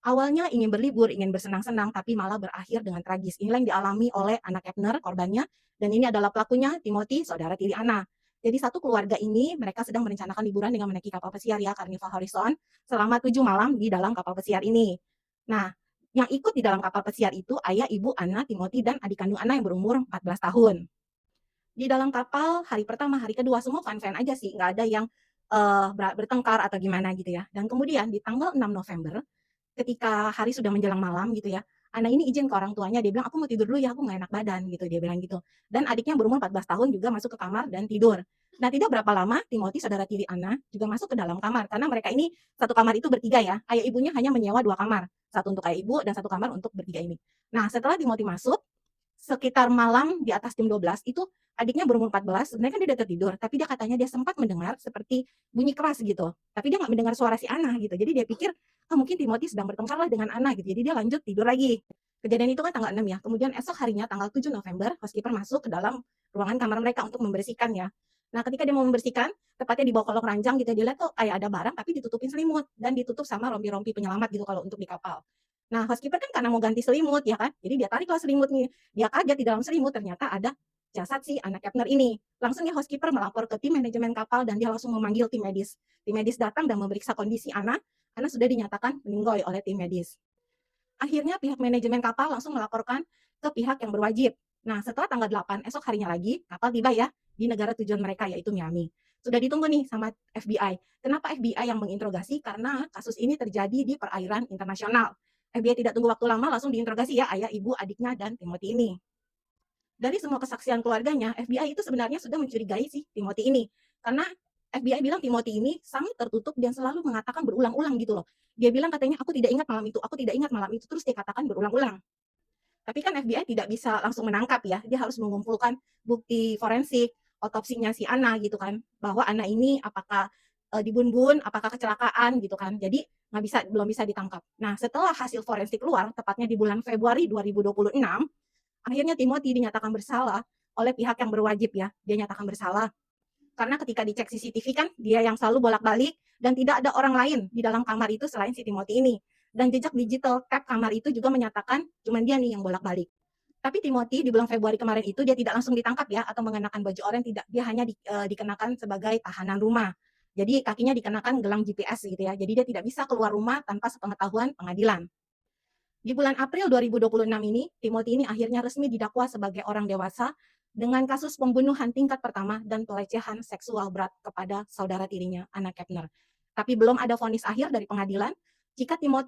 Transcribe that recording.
Awalnya ingin berlibur, ingin bersenang-senang, tapi malah berakhir dengan tragis. Inilah yang dialami oleh anak Kepner, korbannya, dan ini adalah pelakunya, Timothy, saudara tiri Anna. Jadi satu keluarga ini, mereka sedang merencanakan liburan dengan menaiki kapal pesiar ya, Carnival Horizon, selama 7 malam di dalam kapal pesiar ini. Nah, yang ikut di dalam kapal pesiar itu ayah, ibu, Anna, Timothy, dan adik kandung Anna yang berumur 14 tahun. Di dalam kapal, hari pertama, hari kedua, semua fine-fine aja sih, nggak ada yang bertengkar atau gimana gitu ya. Dan kemudian di tanggal 6 November, ketika hari sudah menjelang malam gitu ya, Ana ini izin ke orang tuanya, dia bilang, "Aku mau tidur dulu ya, aku nggak enak badan," gitu, dia bilang gitu. Dan adiknya berumur 14 tahun juga masuk ke kamar dan tidur. Nah, tidak berapa lama, Timothy, saudara tiri Ana, juga masuk ke dalam kamar, karena mereka ini satu kamar itu bertiga ya, ayah ibunya hanya menyewa 2 kamar, satu untuk ayah ibu dan satu kamar untuk bertiga ini. Nah, setelah Timothy masuk, sekitar malam di atas jam 12 itu adiknya berumur 14, sebenarnya kan dia udah tertidur, tapi dia katanya dia sempat mendengar seperti bunyi keras gitu. Tapi dia nggak mendengar suara si Ana gitu. Jadi dia pikir, oh mungkin Timothy sedang bertengkar lah dengan Ana gitu. Jadi dia lanjut tidur lagi. Kejadian itu kan tanggal 6 ya. Kemudian esok harinya tanggal 7 November, housekeeper masuk ke dalam ruangan kamar mereka untuk membersihkan ya. Nah, ketika dia mau membersihkan, tepatnya di bawah kolong ranjang gitu, dia lihat kok kayak ada barang tapi ditutupin selimut dan ditutup sama rompi-rompi penyelamat gitu kalau untuk di kapal. Nah, housekeeper kan karena mau ganti selimut ya kan, jadi dia tariklah selimutnya. Dia kaget di dalam selimut ternyata ada jasad si anak Kepner ini. Langsung ya housekeeper melapor ke tim manajemen kapal dan dia langsung memanggil tim medis. Tim medis datang dan memeriksa kondisi Ana. Ana sudah dinyatakan meninggoy oleh tim medis. Akhirnya pihak manajemen kapal langsung melaporkan ke pihak yang berwajib. Nah, setelah tanggal 8, esok harinya lagi, kapal tiba ya di negara tujuan mereka, yaitu Miami. Sudah ditunggu nih sama FBI. Kenapa FBI yang menginterogasi? Karena kasus ini terjadi di perairan internasional. FBI tidak tunggu waktu lama, langsung diinterogasi ya ayah, ibu, adiknya, dan Timothy ini. Dari semua kesaksian keluarganya, FBI itu sebenarnya sudah mencurigai si Timothy ini. Karena FBI bilang Timothy ini sangat tertutup dan selalu mengatakan berulang-ulang gitu loh. Dia bilang katanya, aku tidak ingat malam itu, aku tidak ingat malam itu, terus dia katakan berulang-ulang. Tapi kan FBI tidak bisa langsung menangkap ya, dia harus mengumpulkan bukti forensik, otopsinya si Ana gitu kan, bahwa Ana ini apakah dibun-bun, apakah kecelakaan gitu kan. Jadi nggak bisa, belum bisa ditangkap. Nah, setelah hasil forensik keluar, tepatnya di bulan Februari 2026, akhirnya Timothy dinyatakan bersalah oleh pihak yang berwajib ya. Dia nyatakan bersalah karena ketika dicek CCTV kan dia yang selalu bolak-balik dan tidak ada orang lain di dalam kamar itu selain si Timothy ini. Dan jejak digital tab kamar itu juga menyatakan cuma dia nih yang bolak-balik. Tapi Timothy di bulan Februari kemarin itu dia tidak langsung ditangkap ya atau mengenakan baju oranye, tidak, dia hanya dikenakan sebagai tahanan rumah. Jadi kakinya dikenakan gelang GPS gitu ya. Jadi dia tidak bisa keluar rumah tanpa sepengetahuan pengadilan. Di bulan April 2026 ini, Timothy ini akhirnya resmi didakwa sebagai orang dewasa dengan kasus pembunuhan tingkat pertama dan pelecehan seksual berat kepada saudara tirinya, Anna Kepner. Tapi belum ada vonis akhir dari pengadilan. Jika Timothy